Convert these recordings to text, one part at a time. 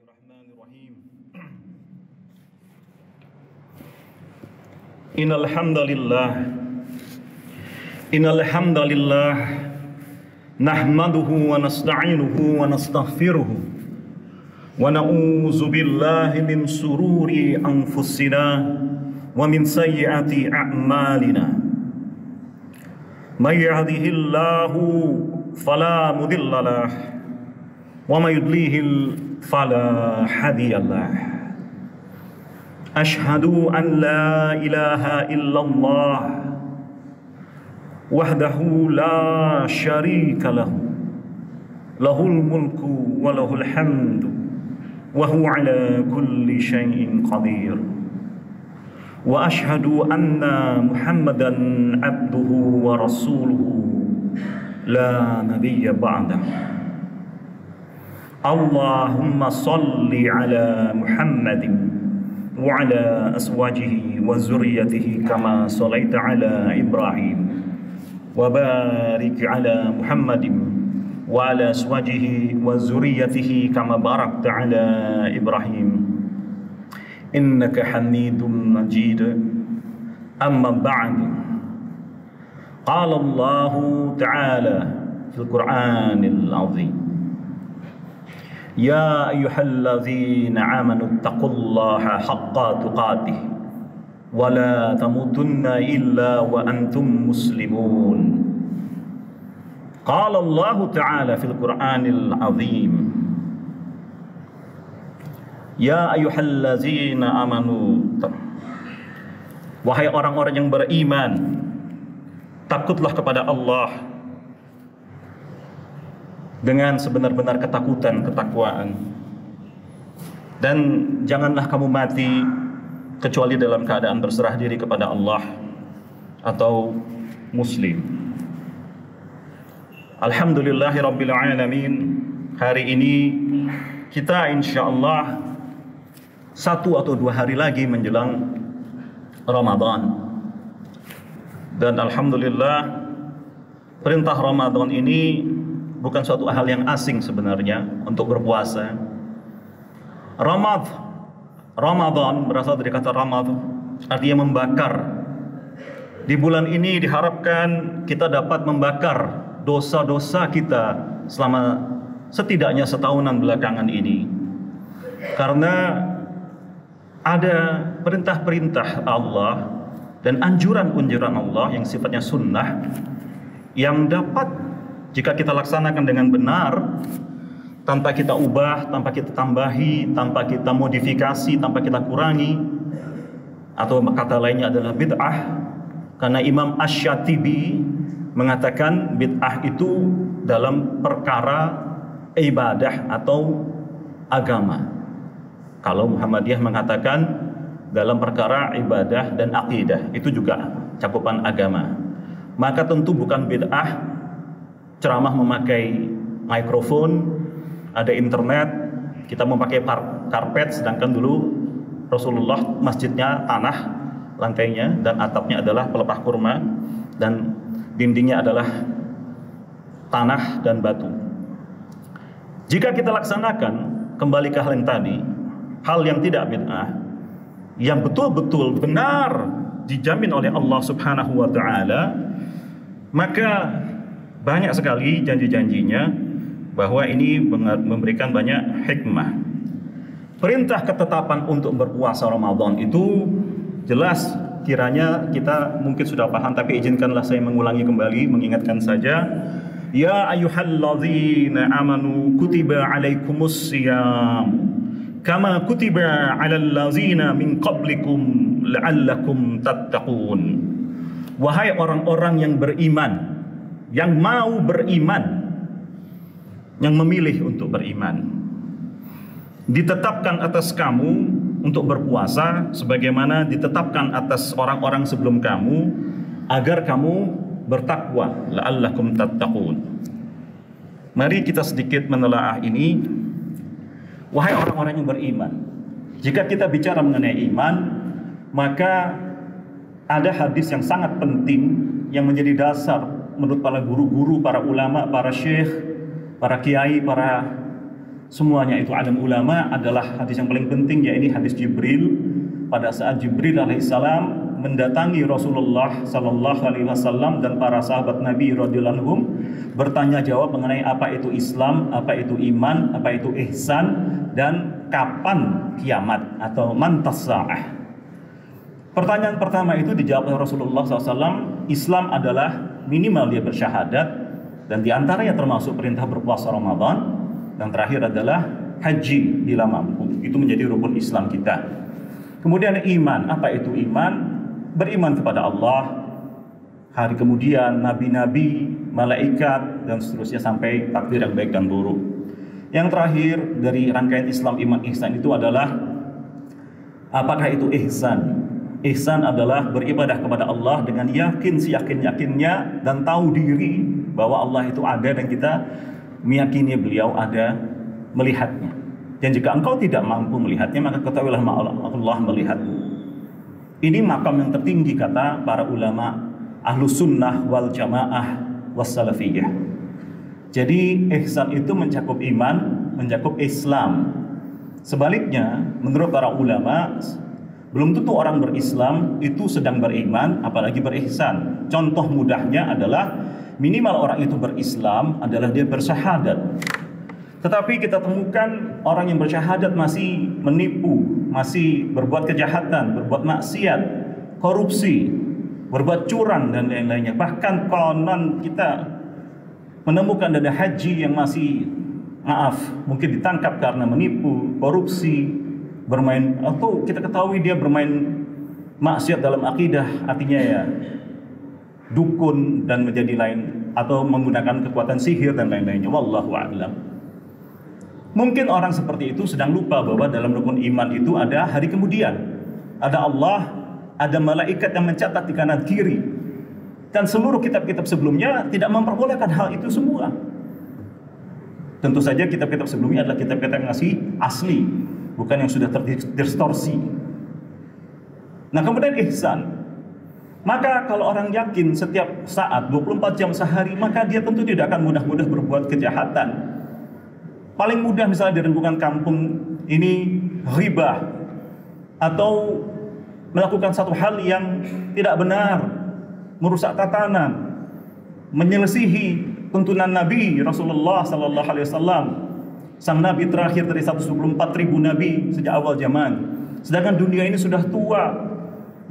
Bismillahirrahmanirrahim. Innal hamdalillah nahmaduhu wa nasta'inuhu wa nastaghfiruhu wa na'udzu billahi min sururi anfusina wa min sayyiati a'malina. May yahdihillahu fala mudilla lahu wa may yudlil fala hadiyalah. Ashhadu an la ilaha illallah wahdahu la syarika lahu, lahul mulku wa lahul hamdu wa huwa ala kulli syai'in qadir. Wa ashhadu anna Muhammadan abduhu wa rasuluhu la nabiyya ba'dahu. Allahumma salli ala Muhammadin wa ala azwajihi wa zurriyyatihi kama sallaita ala Ibrahim wa barik ala Muhammadin wa ala azwajihi wa zurriyyatihi kama barakta ala Ibrahim innaka Hamidum Majid. Amma ba'du. Qala Allah Ta'ala fil Qur'anil Azim: Ya ayyuhalladzina amanu taqullaha haqqa tuqatih wa la tamutunna illa wa antum muslimun. Qala Allah Ta'ala fil Qur'anil Azim: Ya ayyuhalladzina amanu, wahai orang-orang yang beriman, takutlah kepada Allah dengan sebenar-benar ketakutan, ketakwaan. Dan janganlah kamu mati kecuali dalam keadaan berserah diri kepada Allah atau muslim. Alhamdulillahirabbil alamin. Hari ini kita insyaallah 1 atau 2 hari lagi menjelang Ramadan. Dan alhamdulillah perintah Ramadan ini bukan suatu hal yang asing sebenarnya untuk berpuasa. Ramadan berasal dari kata ramad, artinya membakar. Di bulan ini diharapkan kita dapat membakar dosa-dosa kita selama setidaknya setahunan belakangan ini. Karena ada perintah-perintah Allah dan anjuran-anjuran Allah yang sifatnya sunnah, yang dapat jika kita laksanakan dengan benar, tanpa kita ubah, tanpa kita tambahi, tanpa kita modifikasi, tanpa kita kurangi, atau kata lainnya adalah bid'ah. Karena Imam Asy-Syatibi mengatakan bid'ah itu dalam perkara ibadah atau agama. Kalau Muhammadiyah mengatakan dalam perkara ibadah dan akidah, itu juga cakupan agama. Maka tentu bukan bid'ah ceramah memakai mikrofon, ada internet, kita memakai karpet, sedangkan dulu Rasulullah masjidnya tanah lantainya dan atapnya adalah pelepah kurma dan dindingnya adalah tanah dan batu. Jika kita laksanakan kembali ke hal yang tadi, hal yang tidak bid'ah, yang betul-betul benar dijamin oleh Allah Subhanahu wa Ta'ala, maka banyak sekali janji-janjinya bahwa ini memberikan banyak hikmah. Perintah ketetapan untuk berpuasa Ramadan itu jelas, kiranya kita mungkin sudah paham, tapi izinkanlah saya mengulangi kembali, mengingatkan saja. Ya ayyuhalladzina amanu kutiba alaikumus shiyam kama kutiba alal ladzina min qablikum la'allakum tattaqun. Wahai orang-orang yang beriman, yang mau beriman, yang memilih untuk beriman, ditetapkan atas kamu untuk berpuasa sebagaimana ditetapkan atas orang-orang sebelum kamu, agar kamu bertakwa, la'allakum tattaqun. Mari kita sedikit menelaah ini. Wahai orang-orang yang beriman, jika kita bicara mengenai iman, maka ada hadis yang sangat penting yang menjadi dasar menurut para guru-guru, para ulama, para syekh, para kiai, para semuanya itu alim ulama adalah hadis yang paling penting, yaitu hadis Jibril. Pada saat Jibril alaihissalam mendatangi Rasulullah sallallahu alaihi wasallam dan para sahabat Nabi radhiyallahu anhum, bertanya jawab mengenai apa itu Islam, apa itu iman, apa itu ihsan, dan kapan kiamat atau mantas sa'ah. Pertanyaan pertama itu dijawab oleh Rasulullah SAW. Islam adalah minimal dia bersyahadat, dan diantaranya termasuk perintah berpuasa Ramadan, dan terakhir adalah haji bila mampu. Itu menjadi rukun Islam kita. Kemudian iman, apa itu iman? Beriman kepada Allah, hari kemudian, nabi-nabi, malaikat, dan seterusnya sampai takdir yang baik dan buruk. Yang terakhir dari rangkaian Islam, iman, ihsan itu adalah apakah itu ihsan? Ihsan adalah beribadah kepada Allah dengan yakin seyakin-yakinnya dan tahu diri bahwa Allah itu ada dan kita meyakini beliau ada, melihatnya. Dan jika engkau tidak mampu melihatnya, maka ketahuilah Allah melihatmu. Ini makam yang tertinggi kata para ulama ahlus sunnah wal jamaah was salafiyah. Jadi ihsan itu mencakup iman, mencakup Islam. Sebaliknya, menurut para ulama, belum tentu orang berislam itu sedang beriman, apalagi berihsan. Contoh mudahnya adalah minimal orang itu berislam adalah dia bersyahadat. Tetapi kita temukan orang yang bersyahadat masih menipu, masih berbuat kejahatan, berbuat maksiat, korupsi, berbuat curang dan lain-lainnya. Bahkan konon kita menemukan dana haji yang masih mungkin ditangkap karena menipu, korupsi, bermain, atau kita ketahui dia bermain maksiat dalam akidah, artinya ya dukun dan menjadi lain, atau menggunakan kekuatan sihir dan lain-lainnya. Wallahu a'lam. Mungkin orang seperti itu sedang lupa bahwa dalam rukun iman itu ada hari kemudian, ada Allah, ada malaikat yang mencatat di kanan kiri, dan seluruh kitab-kitab sebelumnya tidak memperbolehkan hal itu semua. Tentu saja kitab-kitab sebelumnya adalah kitab-kitab yang masih asli, bukan yang sudah terdistorsi. Nah, kemudian ihsan. Maka kalau orang yakin setiap saat 24 jam sehari, maka dia tentu tidak akan mudah-mudah berbuat kejahatan. Paling mudah misalnya di lingkungan kampung ini ghibah, atau melakukan satu hal yang tidak benar, merusak tatanan, menyelisihi tuntunan Nabi Rasulullah sallallahu alaihi wasallam, sang nabi terakhir dari 124.000 nabi sejak awal zaman. Sedangkan dunia ini sudah tua.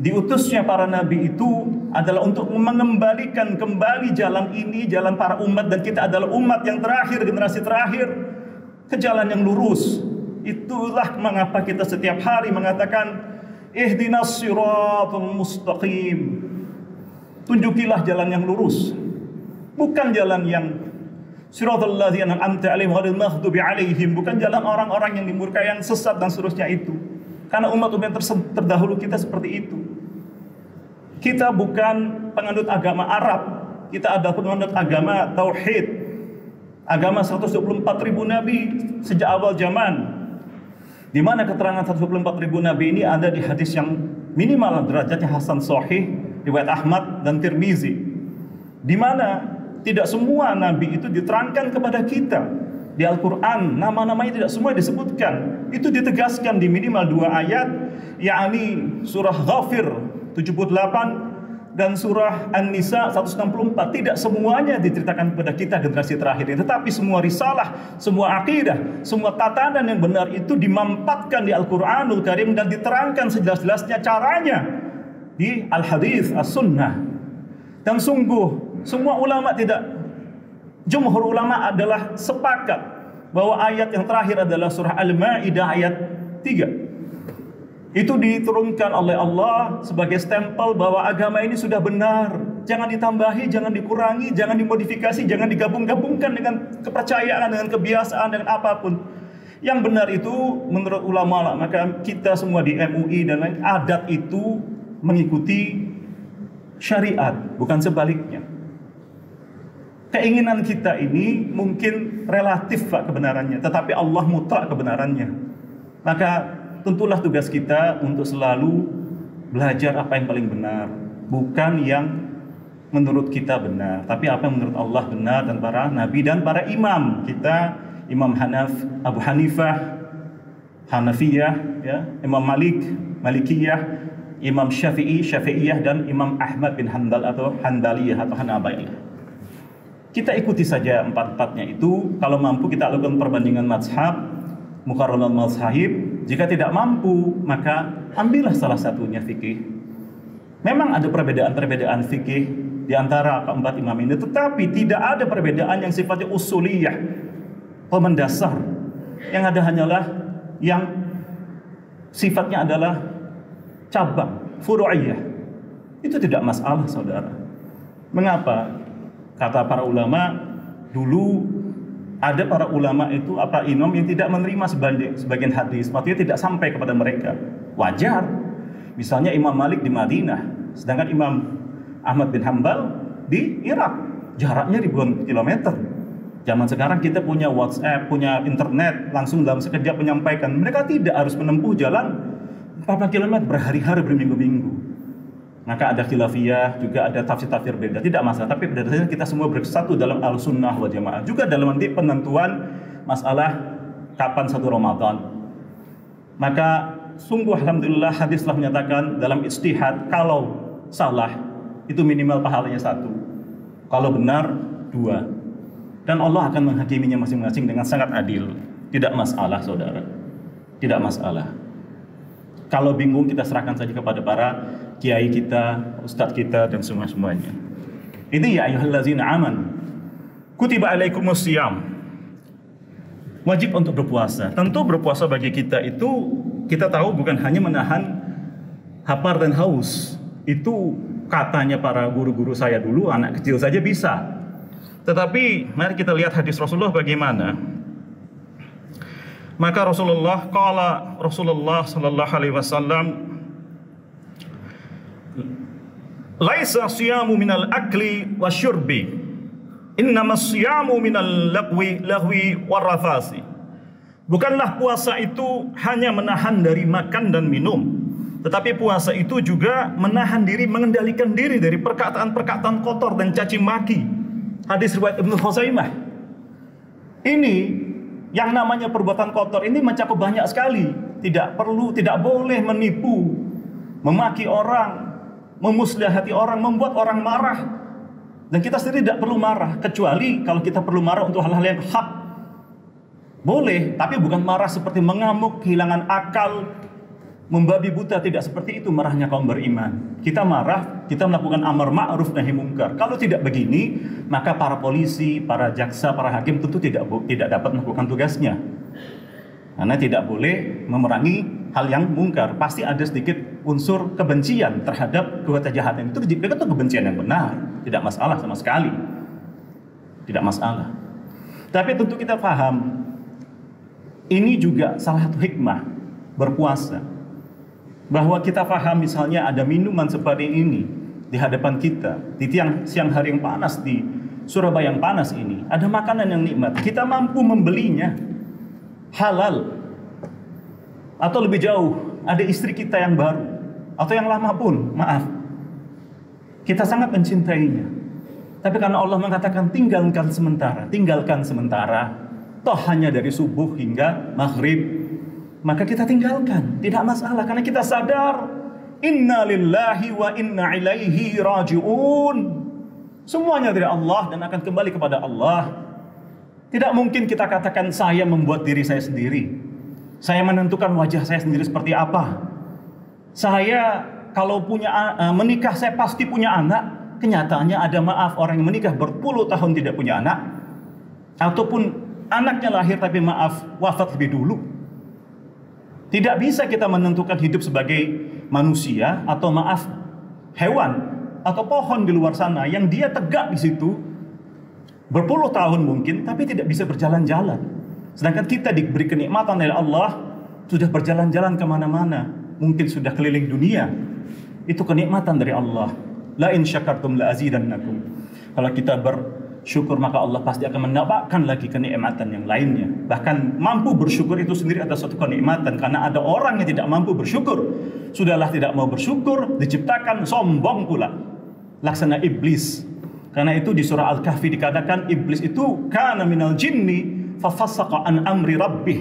Diutusnya para nabi itu adalah untuk mengembalikan kembali jalan ini, jalan para umat, dan kita adalah umat yang terakhir, generasi terakhir, ke jalan yang lurus. Itulah mengapa kita setiap hari mengatakan ihdinas siratal mustaqim. Tunjukilah jalan yang lurus, bukan jalan yang siratal ladzina an'amta 'alaihim ghairil maghdubi 'alaihim, bukan jalan orang-orang yang dimurkai, yang sesat dan seterusnya itu. Karena umat-umat terdahulu kita seperti itu. Kita bukan penganut agama Arab, kita adalah penganut agama tauhid. Agama 124.000 nabi sejak awal zaman, di mana keterangan 124.000 nabi ini ada di hadis yang minimal derajatnya hasan sahih, riwayat Ahmad dan Tirmizi, di mana tidak semua nabi itu diterangkan kepada kita di Al-Quran. Nama-namanya tidak semua disebutkan. Itu ditegaskan di minimal 2 ayat, yakni surah Ghafir 78 dan surah An-Nisa 164. Tidak semuanya diceritakan kepada kita generasi terakhir ini, tetapi semua risalah, semua akidah, semua tatanan yang benar itu dimampatkan di Al-Quranul Karim dan diterangkan sejelas-jelasnya caranya di Al-Hadis, As-Sunnah. Dan sungguh semua ulama jumhur ulama adalah sepakat bahwa ayat yang terakhir adalah surah Al-Maidah ayat 3. Itu diturunkan oleh Allah sebagai stempel bahwa agama ini sudah benar. Jangan ditambahi, jangan dikurangi, jangan dimodifikasi, jangan digabung-gabungkan dengan kepercayaan, dengan kebiasaan, dengan apapun. Yang benar itu menurut ulama, maka kita semua di MUI dan lain, adat itu mengikuti syariat, bukan sebaliknya. Keinginan kita ini mungkin relatif Pak kebenarannya, tetapi Allah mutlak kebenarannya. Maka tentulah tugas kita untuk selalu belajar apa yang paling benar, bukan yang menurut kita benar, tapi apa yang menurut Allah benar dan para nabi dan para imam kita Imam Abu Hanifah, Hanafiyah, ya, Imam Malik, Malikiyah, Imam Syafi'iyah, dan Imam Ahmad bin Hanbal atau Hanbaliyah atau Hanabaliyah. Kita ikuti saja empat-empatnya itu. Kalau mampu kita lakukan perbandingan mazhab, muqarranah mazhab. Jika tidak mampu, maka ambillah salah satunya fikih. Memang ada perbedaan-perbedaan fikih di antara keempat imam ini, tetapi tidak ada perbedaan yang sifatnya usuliyah, pemendasar. Yang ada hanyalah yang sifatnya adalah cabang, furu'iyah. Itu tidak masalah, saudara. Mengapa? Kata para ulama, dulu ada para ulama itu, apa imam yang tidak menerima sebagian hadis, maksudnya tidak sampai kepada mereka. Wajar. Misalnya Imam Malik di Madinah, sedangkan Imam Ahmad bin Hanbal di Irak. Jaraknya ribuan kilometer. Zaman sekarang kita punya WhatsApp, punya internet, langsung dalam sekejap menyampaikan. Mereka tidak harus menempuh jalan 40 km berhari-hari, berminggu-minggu. Maka ada khilafiyah, juga ada tafsir-tafsir beda. Tidak masalah, tapi pada dasarnya kita semua bersatu dalam al-sunnah wal jamaah. Juga dalam nanti penentuan masalah kapan satu Ramadan. Maka sungguh alhamdulillah hadis telah menyatakan dalam ijtihad, kalau salah itu minimal pahalanya 1, kalau benar 2. Dan Allah akan menghakiminya masing-masing dengan sangat adil. Tidak masalah, saudara. Tidak masalah. Kalau bingung, kita serahkan saja kepada para kiai kita, ustadz kita, dan semuanya. Ini ya ayyuhallazina amanu kutiba alaikumusiyam. Wajib untuk berpuasa. Tentu berpuasa bagi kita itu, kita tahu bukan hanya menahan lapar dan haus. Itu katanya para guru-guru saya dulu, anak kecil saja bisa. Tetapi mari kita lihat hadis Rasulullah bagaimana. Maka Rasulullah sallallahu alaihi wasallam, laisa siyamu minal akli wasyurbi, innamas siyamu minal lahwi warrathasi. Bukanlah puasa itu hanya menahan dari makan dan minum, tetapi puasa itu juga menahan diri, mengendalikan diri dari perkataan-perkataan kotor dan caci maki. Hadis riwayat Ibnu Khuzaimah. Ini yang namanya perbuatan kotor ini mencakup banyak sekali. Tidak boleh menipu, memaki orang, memuslihati orang, membuat orang marah. Dan kita sendiri tidak perlu marah, kecuali kalau kita perlu marah untuk hal-hal yang hak. Boleh, tapi bukan marah seperti mengamuk, kehilangan akal, membabi buta. Tidak seperti itu marahnya kaum beriman. Kita marah, kita melakukan amar ma'ruf nahi mungkar. Kalau tidak begini, maka para polisi, para jaksa, para hakim tentu tidak dapat melakukan tugasnya. Karena tidak boleh memerangi hal yang mungkar. Pasti ada sedikit unsur kebencian terhadap kejahatan itu. Itu kebencian yang benar, tidak masalah sama sekali. Tidak masalah. Tapi tentu kita paham, ini juga salah satu hikmah berpuasa. Bahwa kita paham misalnya ada minuman seperti ini di hadapan kita, di siang hari yang panas, di Surabaya yang panas ini, ada makanan yang nikmat, kita mampu membelinya halal. Atau lebih jauh, ada istri kita yang baru atau yang lama pun, maaf, kita sangat mencintainya, tapi karena Allah mengatakan tinggalkan sementara, toh hanya dari subuh hingga maghrib, maka kita tinggalkan, tidak masalah, karena kita sadar inna lillahi wa inna ilaihi raji'un. Semuanya dari Allah dan akan kembali kepada Allah. Tidak mungkin kita katakan saya membuat diri saya sendiri, saya menentukan wajah saya sendiri seperti apa. Saya kalau menikah saya pasti punya anak. Kenyataannya ada, maaf, orang yang menikah berpuluh tahun tidak punya anak, ataupun anaknya lahir tapi maaf wafat lebih dulu. Tidak bisa kita menentukan hidup sebagai manusia atau maaf hewan atau pohon di luar sana yang dia tegak di situ berpuluh tahun mungkin tapi tidak bisa berjalan-jalan. Sedangkan kita diberi kenikmatan oleh Allah, sudah berjalan-jalan kemana-mana, mungkin sudah keliling dunia. Itu kenikmatan dari Allah. La in syakartum la azidannakum. Kalau kita bersyukur maka Allah pasti akan menambahkan lagi kenikmatan yang lainnya. Bahkan mampu bersyukur itu sendiri adalah suatu kenikmatan, karena ada orang yang tidak mampu bersyukur. Sudahlah tidak mau bersyukur, diciptakan sombong pula. Laksana iblis. Karena itu di surah Al-Kahfi dikatakan iblis itu kana minal jinni fafassaqa an amri rabbih.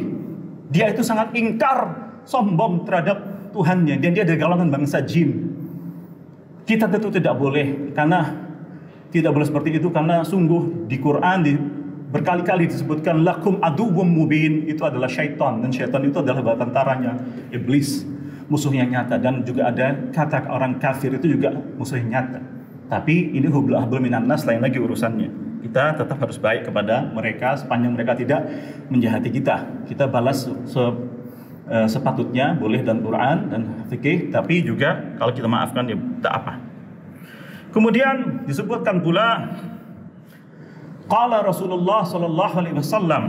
Dia itu sangat ingkar, sombong terhadap Tuhannya, dan dia dari kalangan bangsa jin. Kita tentu tidak boleh, karena tidak boleh seperti itu, karena sungguh di Quran berkali-kali disebutkan lakum aduwwum mubin, itu adalah syaitan, dan syaitan itu adalah bala tentaranya iblis, musuh yang nyata. Dan juga ada kata orang kafir itu juga musuh yang nyata. Tapi ini hublul minan nas, lain lagi urusannya. Kita tetap harus baik kepada mereka sepanjang mereka tidak menjahati kita. Kita balas sepatutnya, boleh dan Quran dan fikih, tapi juga kalau kita maafkan ya tak apa. Kemudian disebutkan pula qala Rasulullah sallallahu alaihi wasallam,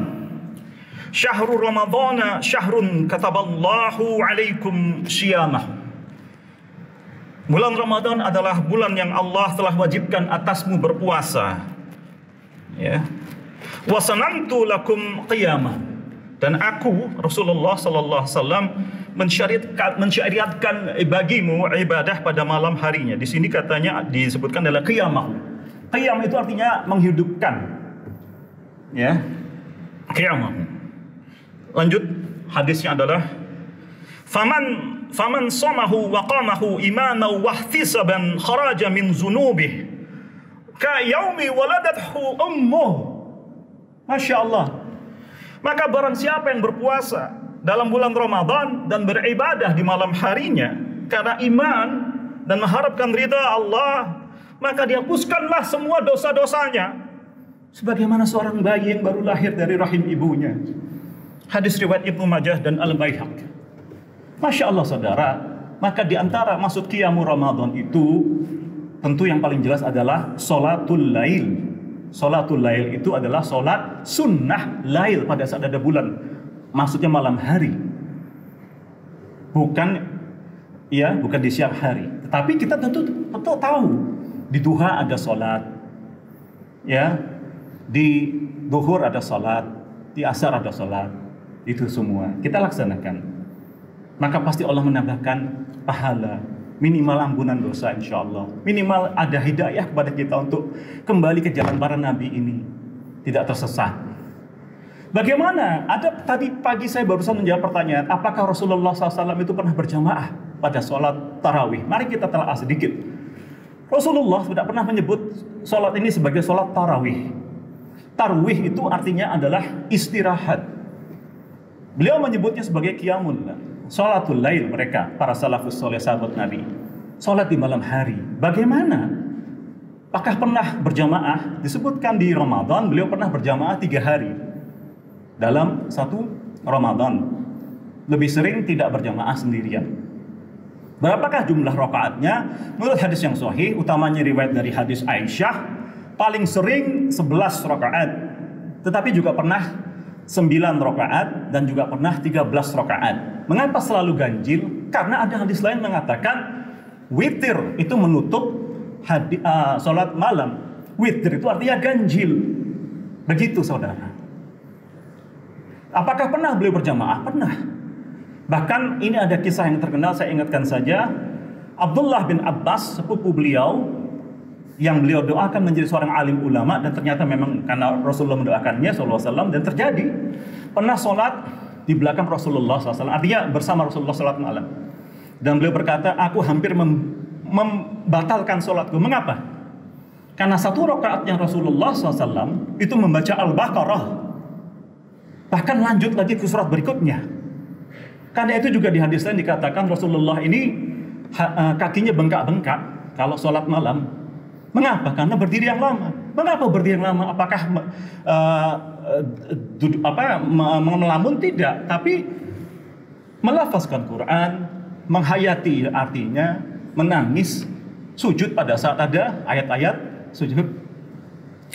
syahrul ramadhana syahrun kataballahu alaikum syiyamah. Bulan Ramadan adalah bulan yang Allah telah wajibkan atasmu berpuasa. Ya. Wa sanantu lakum qiyamah. Dan aku Rasulullah sallallahu alaihi wasallam mensyariatkan bagimu ibadah pada malam harinya. Di sini katanya disebutkan adalah qiyamah. Qiyam itu artinya menghidupkan. Ya. Qiyamah. Lanjut, hadisnya adalah faman somahu wa qamahu imanan wa ihtisaban kharaja min zunubih ka yaumi waladathu ummuh. Masya Allah. Maka barang siapa yang berpuasa dalam bulan Ramadan dan beribadah di malam harinya karena iman dan mengharapkan ridha Allah, maka dihapuskanlah semua dosa-dosanya sebagaimana seorang bayi yang baru lahir dari rahim ibunya. Hadis riwayat Ibnu Majah dan Al-Baihaqi. Masya Allah saudara, maka di antara maksud qiyamul Ramadan itu tentu yang paling jelas adalah sholatul lail. Sholatul lail itu adalah sholat sunnah lail pada saat ada bulan, maksudnya malam hari, bukan di siang hari. Tetapi kita tentu tahu di duha ada sholat, ya, di duhur ada sholat, di asar ada sholat, itu semua kita laksanakan. Maka pasti Allah menambahkan pahala, minimal ampunan dosa insya Allah, minimal ada hidayah kepada kita untuk kembali ke jalan para nabi ini, tidak tersesat. Bagaimana? Tadi pagi saya barusan menjawab pertanyaan, apakah Rasulullah SAW itu pernah berjamaah pada sholat tarawih? Mari kita telah sedikit. Rasulullah tidak pernah menyebut sholat ini sebagai sholat tarawih. Tarawih itu artinya adalah istirahat. Beliau menyebutnya sebagai qiyamul sholatul lail, mereka para salafus soleh sahabat Nabi, sholat di malam hari. Bagaimana? Apakah pernah berjamaah? Disebutkan di Ramadan beliau pernah berjamaah 3 hari dalam satu Ramadan. Lebih sering tidak berjamaah sendirian. Berapakah jumlah rakaatnya? Menurut hadis yang sahih, utamanya riwayat dari hadis Aisyah, paling sering 11 rakaat. Tetapi juga pernah 9 rakaat dan juga pernah 13 rakaat. Mengapa selalu ganjil? Karena ada hadis lain mengatakan witir itu menutup sholat malam. Witir itu artinya ganjil. Begitu saudara. Apakah pernah beliau berjamaah? Pernah. Bahkan ini ada kisah yang terkenal, saya ingatkan saja. Abdullah bin Abbas, sepupu beliau, yang beliau doakan menjadi seorang alim ulama, dan ternyata memang karena Rasulullah mendoakannya SAW, dan terjadi pernah sholat di belakang Rasulullah SAW, artinya bersama Rasulullah sholat malam. Dan beliau berkata, aku hampir membatalkan sholatku. Mengapa? Karena satu rakaatnya Rasulullah SAW itu membaca Al-Baqarah, bahkan lanjut lagi ke surat berikutnya. Karena itu juga di hadis lain dikatakan Rasulullah ini kakinya bengkak-bengkak kalau sholat malam. Mengapa? Karena berdiri yang lama. Mengapa berdiri yang lama? Apakah melamun? Tidak, tapi melafazkan Quran, menghayati artinya, menangis, sujud pada saat ada ayat-ayat sujud,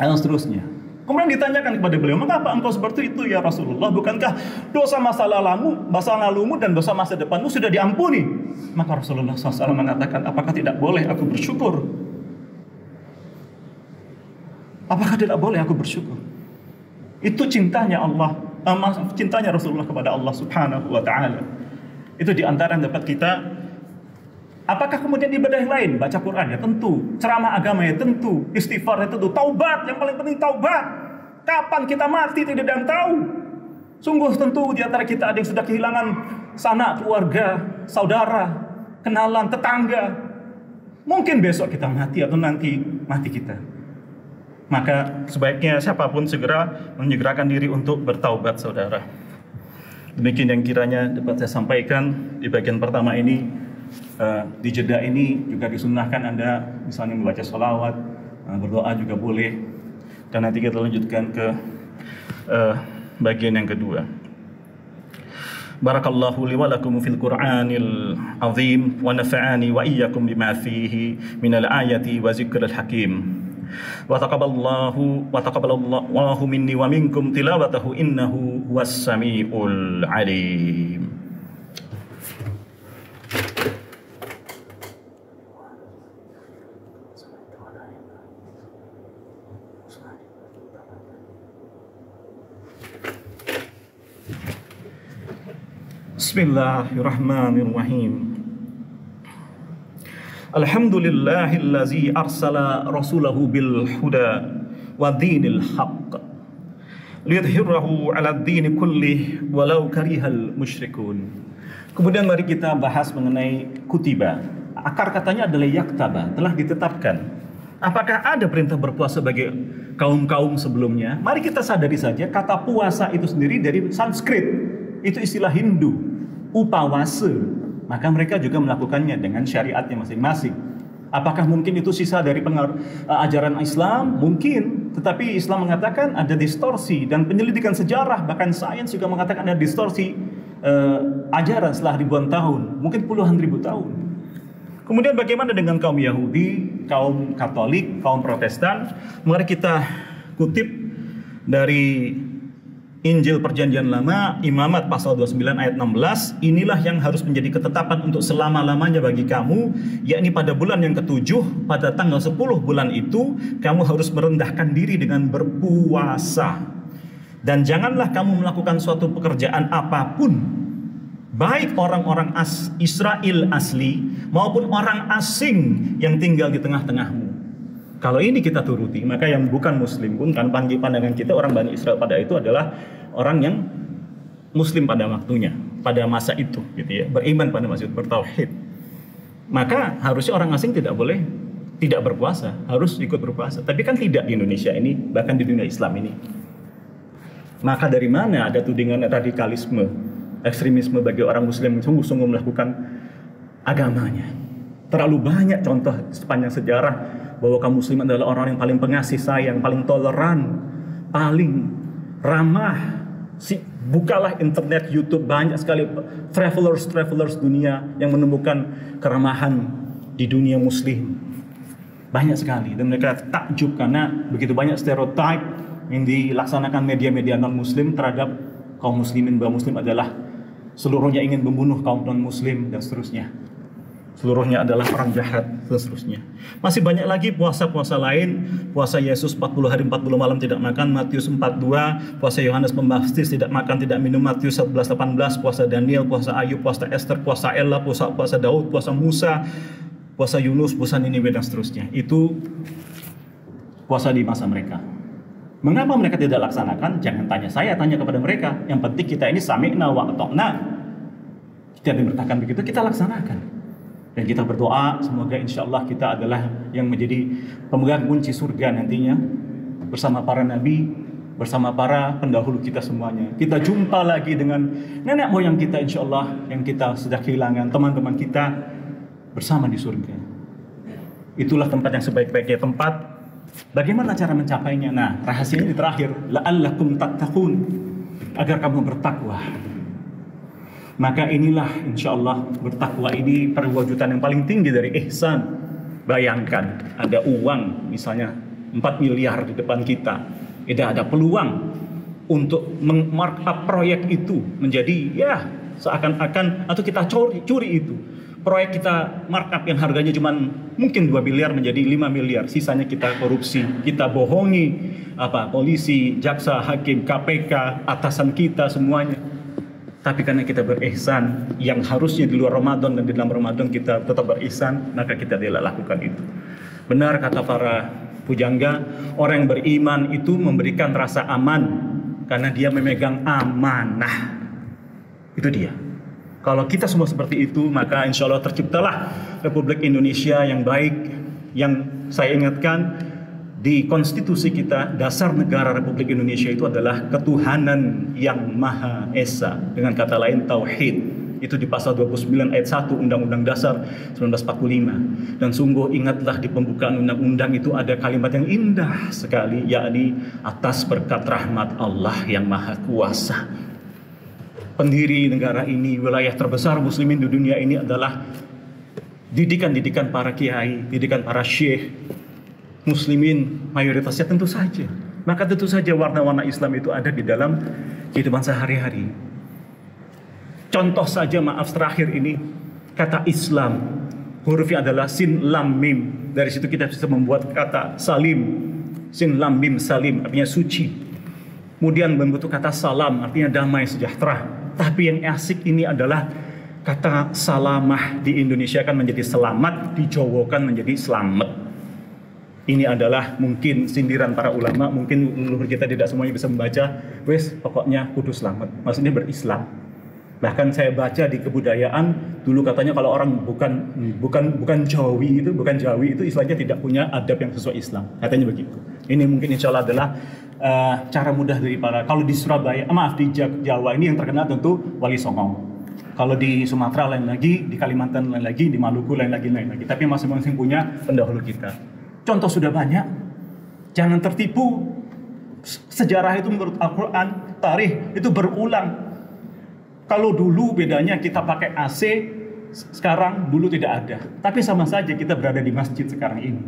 dan seterusnya. Kemudian ditanyakan kepada beliau, mengapa engkau seperti itu ya Rasulullah? Bukankah dosa masa lalumu dan dosa masa depanmu sudah diampuni? Maka Rasulullah SAW mengatakan, apakah tidak boleh aku bersyukur? Apakah tidak boleh aku bersyukur? Itu cintanya Allah, cintanya Rasulullah kepada Allah Subhanahu wa Ta'ala. Itu diantara yang dapat kita. Apakah kemudian ibadah yang lain? Baca Quran ya tentu, ceramah agama ya tentu, istighfar ya tentu, taubat yang paling penting taubat. Kapan kita mati tidak ada yang tahu. Sungguh tentu di antara kita ada yang sudah kehilangan sanak keluarga, saudara, kenalan, tetangga. Mungkin besok kita mati atau nanti mati kita. Maka sebaiknya siapapun segera menyegerakan diri untuk bertaubat, saudara. Demikian yang kiranya dapat saya sampaikan di bagian pertama ini. Di jeda ini juga disunnahkan Anda misalnya membaca sholawat, berdoa juga boleh. Dan nanti kita lanjutkan ke bagian yang kedua. Barakallahu li wa lakum fil Qur'anil azim wa nafa'ani wa iyyakum bima fihi minal ayati wa zikril hakim. Wa taqabbalallahu minni wa minkum tilawatahu innahu huwas samiul alim. Bismillahirrahmanirrahim. Alhamdulillahillazi arsala rasulahu bil huda wa dinil haqq liyudhhirahu 'ala ad-dini kullih walau karihal musyrikun. Kemudian mari kita bahas mengenai kutiba. Akar katanya adalah yaktaba, telah ditetapkan. Apakah ada perintah berpuasa bagi kaum-kaum sebelumnya? Mari kita sadari saja kata puasa itu sendiri dari Sanskrit. Itu istilah Hindu, upawasa. Maka mereka juga melakukannya dengan syariatnya masing-masing. Apakah mungkin itu sisa dari ajaran Islam? Mungkin. Tetapi Islam mengatakan ada distorsi. Dan penyelidikan sejarah, bahkan sains juga mengatakan ada distorsi ajaran setelah ribuan tahun. Mungkin puluhan ribu tahun. Kemudian bagaimana dengan kaum Yahudi, kaum Katolik, kaum Protestan? Mari kita kutip dari Injil Perjanjian Lama, Imamat pasal 29 ayat 16, inilah yang harus menjadi ketetapan untuk selama-lamanya bagi kamu, yakni pada bulan yang ketujuh, pada tanggal 10 bulan itu, kamu harus merendahkan diri dengan berpuasa. Dan janganlah kamu melakukan suatu pekerjaan apapun, baik orang-orang Israel asli maupun orang asing yang tinggal di tengah-tengahmu. Kalau ini kita turuti, maka yang bukan muslim pun kan pandangan kita orang Bani Israel pada itu adalah orang yang muslim pada waktunya, pada masa itu gitu ya, beriman pada masa itu, bertauhid. Maka harusnya orang asing tidak boleh tidak berpuasa, harus ikut berpuasa. Tapi kan tidak di Indonesia ini, bahkan di dunia Islam ini. Maka dari mana ada tudingan radikalisme, ekstremisme bagi orang muslim yang sungguh-sungguh melakukan agamanya? Terlalu banyak contoh sepanjang sejarah bahwa kaum muslim adalah orang yang paling pengasih sayang, paling toleran, paling ramah. Bukalah internet, YouTube, banyak sekali travelers dunia yang menemukan keramahan di dunia muslim. Banyak sekali, dan mereka takjub karena begitu banyak stereotip yang dilaksanakan media-media non-muslim terhadap kaum muslimin, bahwa muslim adalah seluruhnya ingin membunuh kaum non-muslim dan seterusnya. Seluruhnya adalah orang jahat dan seterusnya. Masih banyak lagi puasa-puasa lain. Puasa Yesus 40 hari 40 malam tidak makan, Matius 42. Puasa Yohanes Pembaptis tidak makan tidak minum, Matius 11:18. Puasa Daniel, puasa Ayub, puasa Esther, puasa Ella, puasa Daud, puasa Musa, puasa Yunus, puasa Niniwe dan seterusnya. Itu puasa di masa mereka. Mengapa mereka tidak laksanakan? Jangan tanya saya, tanya kepada mereka. Yang penting kita ini sami'na wa ata'na. Kita dimerintahkan begitu, kita laksanakan. Dan kita berdoa semoga insya Allah kita adalah yang menjadi pemegang kunci surga nantinya, bersama para nabi, bersama para pendahulu kita semuanya. Kita jumpa lagi dengan nenek moyang kita insya Allah yang kita sudah kehilangan, teman-teman kita bersama di surga. Itulah tempat yang sebaik-baiknya tempat. Bagaimana cara mencapainya? Nah, rahasianya di terakhir, la'allakum tattaqun, agar kamu bertakwa. Maka inilah insya Allah bertakwa ini perwujudan yang paling tinggi dari ihsan. Bayangkan ada uang misalnya 4 miliar di depan kita, tidak ada peluang untuk markup proyek itu menjadi ya seakan-akan atau kita curi itu. Proyek kita markup yang harganya cuma mungkin 2 miliar menjadi 5 miliar. Sisanya kita korupsi, kita bohongi polisi, jaksa, hakim, KPK, atasan kita semuanya. Tapi karena kita berihsan, yang harusnya di luar Ramadan dan di dalam Ramadan kita tetap berihsan, maka kita tidak lakukan itu. Benar kata para Pujangga, orang yang beriman itu memberikan rasa aman karena dia memegang amanah. Itu dia. Kalau kita semua seperti itu, maka insya Allah terciptalah Republik Indonesia yang baik. Yang saya ingatkan, di konstitusi kita, dasar negara Republik Indonesia itu adalah ketuhanan yang Maha Esa. Dengan kata lain, tauhid. Itu di pasal 29 ayat 1 Undang-Undang Dasar 1945. Dan sungguh ingatlah di pembukaan undang-undang itu ada kalimat yang indah sekali, yakni atas berkat rahmat Allah yang Maha Kuasa. Pendiri negara ini, wilayah terbesar muslimin di dunia ini adalah didikan-didikan para kiai, didikan para syekh muslimin, mayoritasnya tentu saja. Maka tentu saja warna-warna Islam itu ada di dalam kehidupan sehari-hari. Contoh saja, maaf terakhir ini, kata Islam, hurufnya adalah sin lam mim. Dari situ kita bisa membuat kata salim, sin lam mim salim, artinya suci. Kemudian membentuk kata salam, artinya damai sejahtera. Tapi yang asik ini adalah kata salamah, di Indonesia kan menjadi selamat, di Jawa kan menjadi selamat. Ini adalah mungkin sindiran para ulama, mungkin leluhur kita tidak semuanya bisa membaca. Wes, pokoknya kudu selamat, maksudnya berislam. Bahkan saya baca di kebudayaan dulu katanya kalau orang bukan Jawi itu istilahnya tidak punya adab yang sesuai Islam, katanya begitu. Ini mungkin insya Allah adalah cara mudah dari para, kalau di Surabaya, di Jawa ini yang terkenal tentu Wali Songo. Kalau di Sumatera lain lagi, di Kalimantan lain lagi, di Maluku lain lagi. Tapi masing-masing punya pendahulu kita. Contoh sudah banyak. Jangan tertipu. Sejarah itu menurut Al-Quran, tarikh itu berulang. Kalau dulu bedanya kita pakai AC, sekarang dulu tidak ada. Tapi sama saja kita berada di masjid sekarang ini.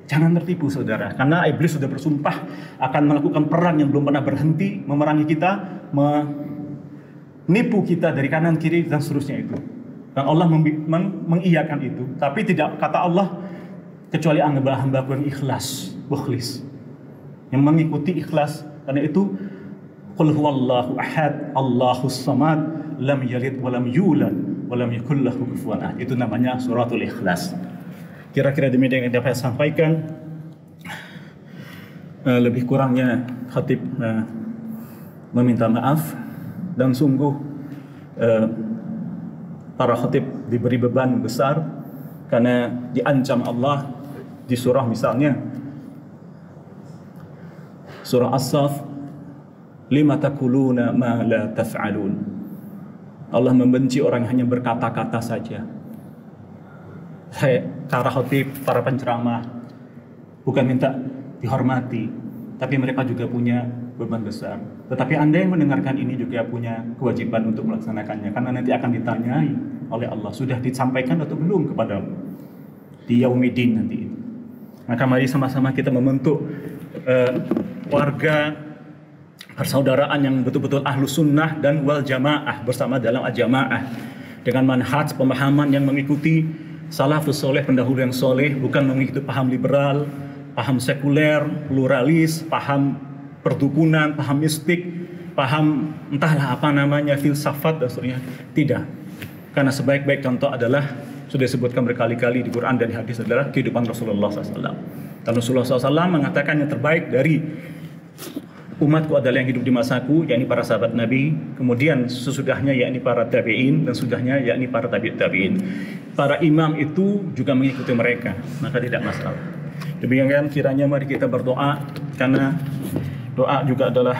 Jangan tertipu saudara, karena iblis sudah bersumpah akan melakukan perang yang belum pernah berhenti, memerangi kita, menipu kita dari kanan kiri dan seterusnya itu. Dan Allah mengiyakan itu. Tapi tidak, kata Allah, kecuali hamba-hambaku yang ikhlas, mukhlis, yang mengikuti ikhlas. Karena itu Qul huwallahu ahad, Allahus samad, lam yalid wa lam yulad wa lam yakul lahu kufuwan ahad. Itu namanya suratul Ikhlas. Kira-kira demikian yang dapat saya sampaikan. Lebih kurangnya khatib meminta maaf, dan sungguh para khatib diberi beban besar karena diancam Allah di surah, misalnya surah As-Saff, lima takuluna ma la taf'alun. Allah membenci orang yang hanya berkata-kata saja. Para khatib, para penceramah bukan minta dihormati, tapi mereka juga punya beban besar. Tetapi Anda yang mendengarkan ini juga punya kewajiban untuk melaksanakannya, karena nanti akan ditanyai oleh Allah, sudah disampaikan atau belum kepadamu di yaumidin nanti itu. Maka mari sama-sama kita membentuk warga persaudaraan yang betul-betul ahlu sunnah dan wal jamaah, bersama dalam al-jamaah dengan manhaj pemahaman yang mengikuti salafus soleh, pendahulu yang soleh, bukan mengikuti paham liberal, paham sekuler, pluralis, paham perdukunan, paham mistik, paham entahlah apa namanya, filsafat dan seterusnya. Tidak, karena sebaik-baik contoh adalah, sudah disebutkan berkali-kali di Quran dan di hadis, adalah kehidupan Rasulullah SAW. Dan Rasulullah SAW mengatakan yang terbaik dari umatku adalah yang hidup di masaku, yakni para sahabat Nabi, kemudian sesudahnya yakni para tabi'in, dan sesudahnya yakni para tabi'in. Para imam itu juga mengikuti mereka, maka tidak masalah. Demikian kiranya mari kita berdoa, karena doa juga adalah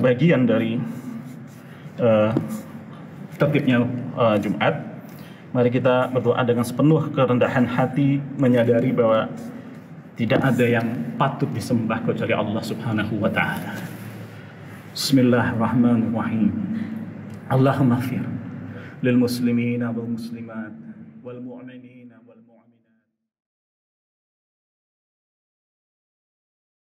bagian dari tertibnya Jumat. Mari kita berdoa dengan sepenuh kerendahan hati, menyadari bahwa tidak ada yang patut disembah kecuali Allah Subhanahu wa ta'ala. Bismillahirrahmanirrahim. Allahumma ighfir lil muslimina wal muslimat wal mu'minina